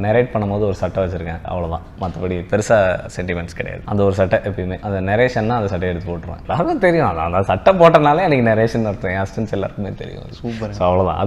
Narrate பண்ணும்போது ஒரு சட்டை வச்சுருக்கேன், அவ்வளோதான். மற்றபடி பெருசாக சென்டிமெண்ட்ஸ் கிடையாது. அந்த ஒரு சட்டை எப்பயுமே அந்த நரேஷன்னா அந்த சட்டையை எடுத்து போட்டுருவேன். எல்லாருக்கும் தெரியும், அந்த சட்டை போட்டனாலே எனக்கு நரேஷன் அர்த்தம். என் அஸ்டன்ஸ் எல்லாருக்குமே தெரியும். சூப்பர். ஸோ அவ்வளோதான்.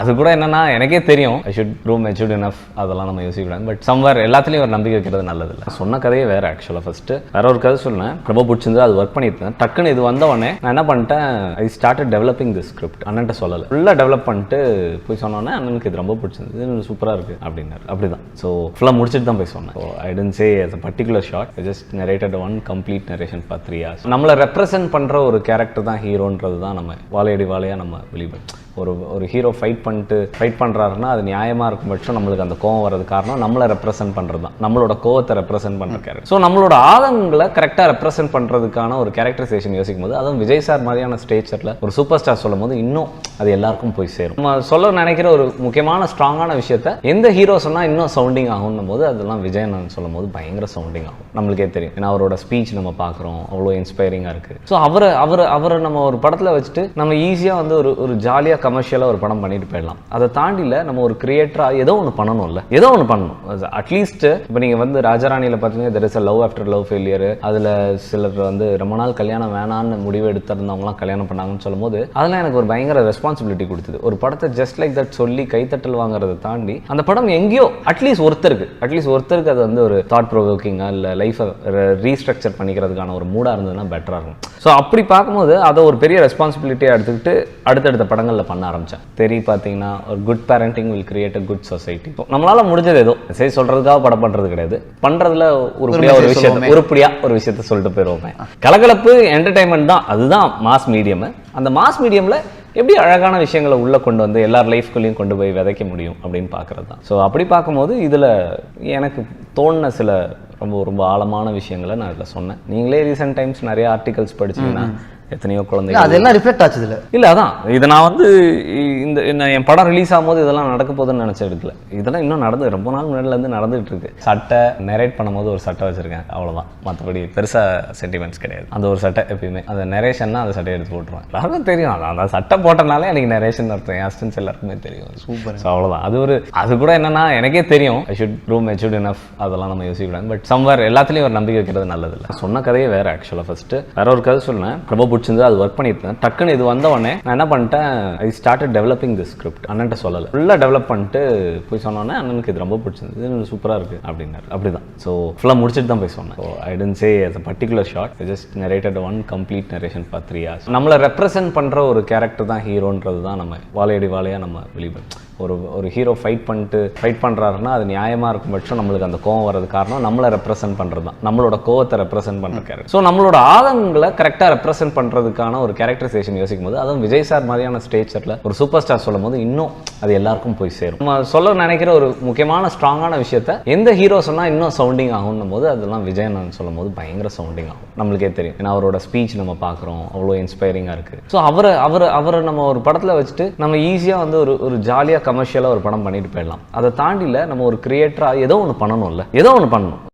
அது கூட என்னன்னா எனக்கே தெரியும், I should prove matured enough, அதெல்லாம் நம்ம யோசிக்கூடாது. பட் சம்வேர் எல்லாத்துலேயும் ஒரு நம்பிக்கை வைக்கிறது நல்லது இல்லை. சொன்ன கதையே வேறு. ஆக்சுவலாக ஃபஸ்ட்டு வேற ஒரு கதை சொன்னேன், ரொம்ப பிடிச்சிருந்து அது ஒர்க் பண்ணியிருந்தேன். டக்குன்னு இது வந்தவொடனே நான் என்ன பண்ணிட்டேன், I started developing the script. அண்ணன்ட்ட சொல்லலை, ஃபுல்லாக டெவலப் பண்ணிட்டு போய் சொன்னோன்னே அண்ணனுக்கு இது ரொம்ப பிடிச்சிருந்து, இது சூப்பராக இருக்குது அப்படின்னாரு. அப்படிதான். ஸோ ஃபுல்லாக முடிச்சுட்டு தான் போய் சொன்னேன். So I tend say as a particular shot, I just narrated one complete narration for 3 hours. நம்மளை ரெப்ரசென்ட் பண்ணுற ஒரு கேரக்டர் தான் ஹீரோன்றது தான் நம்ம வாழையடி வாழையாக நம்ம வெளியே ஒரு ஹீரோ ஃபைட் பண்ணுறாருன்னா அது நியாயமாக இருக்கும் பட்சம் நம்மளுக்கு அந்த கோவம் வர்றது காரணம் நம்மளை ரெப்ரசென்ட் பண்ணுறது தான், நம்மளோட கோவத்தை ரெப்ரசென்ட் பண்ணுற கேரக்டர். ஸோ நம்மளோட ஆதங்களை கரெக்டாக ரெப்ரசென்ட் பண்ணுறதுக்கான ஒரு கேரக்டரைசேஷன் யோசிக்கும் போது, அதுவும் விஜய் சார் மாதிரியான ஸ்டேஜரில் ஒரு சூப்பர் ஸ்டார் சொல்லும் போது இன்னும் அது எல்லாருக்கும் போய் சேரும். நம்ம சொல்ல நினைக்கிற ஒரு முக்கியமான ஸ்ட்ராங்கான விஷயத்த எந்த ஹீரோ சொன்னால் இன்னும் சவுண்டிங் ஆகும்னும் போது அதெல்லாம் விஜய் நான் சொல்லும் போது பயங்கர சவுண்டிங் ஆகும். நம்மளுக்கே தெரியும், ஏன்னா அவரோட ஸ்பீச் நம்ம பார்க்குறோம், அவ்வளோ இன்ஸ்பைரிங்காக இருக்குது. ஸோ அவரை நம்ம ஒரு படத்தில் வச்சுட்டு நம்ம ஈஸியாக வந்து ஒரு ஜாலியாக கமர்ஷியலாக ஒரு படம் பண்ணிட்டு போயிடலாம். அதை தாண்டியில் நம்ம ஒரு கிரியேட்டராக ஏதோ ஒன்று பண்ணணும்ல, ஏதோ ஒன்று பண்ணணும். அட்லீஸ்ட் இப்போ நீங்கள் வந்து ராஜாராணியில் பார்த்தீங்கன்னா there is a love after love failure. அதில் சிலர் வந்து ரொம்ப நாள் கல்யாணம் வேணான்னு முடிவு எடுத்திருந்தவங்களாம் கல்யாணம் பண்ணாங்கன்னு சொல்லும் போது அதெல்லாம் எனக்கு ஒரு பயங்கர ரெஸ்பான்சிபிலிட்டி கொடுத்தது. ஒரு படத்தை ஜஸ்ட் லைக் தட் சொல்லி கைத்தட்டல் வாங்குறதை தாண்டி அந்த படம் எங்கேயோ அட்லீஸ்ட் ஒருத்தருக்கு அது வந்து ஒரு தாட் ப்ரொவோக்கிங்காக இல்லை லைஃபை ரீஸ்ட்ரக்சர் பண்ணிக்கிறதுக்கான ஒரு மூடாக இருந்ததுன்னா பெட்டராக இருக்கும். ஸோ அப்படி பார்க்கும்போது அதை ஒரு பெரிய ரெஸ்பான்சிபிலிட்டியாக எடுத்துக்கிட்டு அடுத்தடுத்த படங்களில் பண்ண ஆரம்பித்தேன். பார்த்தீங்கன்னா ஒரு good parenting will create a good society. நம்மளால முடிஞ்சது ஏதோ சரி சொல்றதுக்காக படம் பண்றது கிடையாது, பண்றதுல உருப்படியா ஒரு விஷயத்த சொல்லிட்டு போயிடுவோமே. கலகலப்பு என்டர்டைன்மெண்ட் தான், அதுதான் மாஸ் மீடியம். அந்த மாஸ் மீடியம்ல எப்படி அழகான விஷயங்களை உள்ள கொண்டு வந்து எல்லார் லைஃப்குள்ளேயும் கொண்டு போய் விதைக்க முடியும் அப்படின்னு பார்க்கறது தான். ஸோ அப்படி பார்க்கும்போது இதில் எனக்கு தோணின சில ரொம்ப ஆழமான விஷயங்களை நான் இதில் சொன்னேன். நீங்களே ரீசெண்ட் டைம்ஸ் நிறைய ஆர்டிகல்ஸ் படிச்சீங்கன்னா எத்தனையோ குழந்தைகள் அதெல்லாம் ரிஃப்ளெக்ட் ஆச்சு இல்லை அதான் இதை நான் வந்து என் படம் ரிலீஸ் ஆகும்போது இதெல்லாம் நடக்க போகுதுன்னு நினச்ச எடுக்கல. இதெல்லாம் இன்னும் நடந்து ரொம்ப நாள் முன்னாடிலேருந்து நடந்துகிட்டு இருக்கு. சட்டை நரேட் பண்ணும்போது ஒரு சட்டை வச்சுருக்கேன், அவ்வளோதான். மற்றபடி பெருசாக சென்டிமெண்ட்ஸ் கிடையாது. அந்த ஒரு சட்டை எப்பயுமே அந்த நரேஷன்னா அந்த சட்டையை எடுத்து போட்டுருவேன். எல்லாருக்கும் தெரியும், அந்த சட்டை போட்டனாலே எனக்கு நரேஷன் அர்த்தம். என் அஸ்டன்ஸ் எல்லாருக்குமே தெரியும். சூப்பர். ஸோ அவ்வளோதான். அது கூட என்னன்னா எனக்கே தெரியும், I should prove matured enough, அதெல்லாம் நம்ம யோசிக்கூடாது. பட் சம்வேர் எல்லாத்துலேயும் ஒரு நம்பிக்கை வைக்கிறது நல்லது இல்லை. சொன்ன கதையே வேறு. ஆக்சுவலாக ஃபஸ்ட்டு வேற ஒரு கதை சொன்னேன், ரொம்ப பிடிச்சிருந்து அது ஒர்க் பண்ணியிருந்தேன். டக்குன்னு இது வந்தவொடனே நான் என்ன பண்ணிட்டேன், I started developing the script. அண்ணன்ட்ட சொல்லலை, ஃபுல்லாக டெவலப் பண்ணிட்டு போய் சொன்னோன்னே அண்ணனுக்கு இது ரொம்ப பிடிச்சிருந்து, இது சூப்பராக இருக்குது அப்படின்னாரு. அப்படிதான். ஸோ ஃபுல்லாக முடிச்சுட்டு தான் போய் சொன்னேன். So I tend say as a particular shot, I just narrated one complete narration for 3 hours. நம்மளை ரெப்ரசென்ட் பண்ணுற ஒரு கேரக்டர் தான் ஹீரோன்றது தான் நம்ம வாழையடி வாழையாக நம்ம வெளியே ஒரு ஹீரோ ஃபைட் பண்ணுறாருன்னா அது நியாயமாக இருக்கும் பட்சம் நம்மளுக்கு அந்த கோவம் வர்றது காரணம் நம்மளை ரெப்ரசென்ட் பண்ணுறது தான், நம்மளோட கோவத்தை ரெப்ரசென்ட் பண்ணுற கேரக்டர். ஸோ நம்மளோட ஆதங்களை கரெக்டாக ரெப்ரசென்ட் பண்ணுறதுக்கான ஒரு கேரக்டரைசேஷன் யோசிக்கும் போது, அதுவும் விஜய் சார் மாதிரியான ஸ்டேஜரில் ஒரு சூப்பர் ஸ்டார் சொல்லும் போது இன்னும் அது எல்லாருக்கும் போய் சேரும். நம்ம சொல்ல நினைக்கிற ஒரு முக்கியமான ஸ்ட்ராங்கான விஷயத்த எந்த ஹீரோ சொன்னால் இன்னும் சவுண்டிங் ஆகும்னும் போது அதெல்லாம் விஜய் நான் சொல்லும் போது பயங்கர சவுண்டிங் ஆகும். நம்மளுக்கே தெரியும், ஏன்னா அவரோட ஸ்பீச் நம்ம பார்க்குறோம், அவ்வளோ இன்ஸ்பைரிங்காக இருக்குது. ஸோ அவரை நம்ம ஒரு படத்தில் வச்சுட்டு நம்ம ஈஸியாக வந்து ஒரு ஜாலியாக கமர்ஷியலாக ஒரு படம் பண்ணிட்டு போயிடலாம். அதை தாண்டியில் நம்ம ஒரு கிரியேட்டராக ஏதோ ஒன்று பண்ணணும்ல, ஏதோ ஒன்று பண்ணணும்.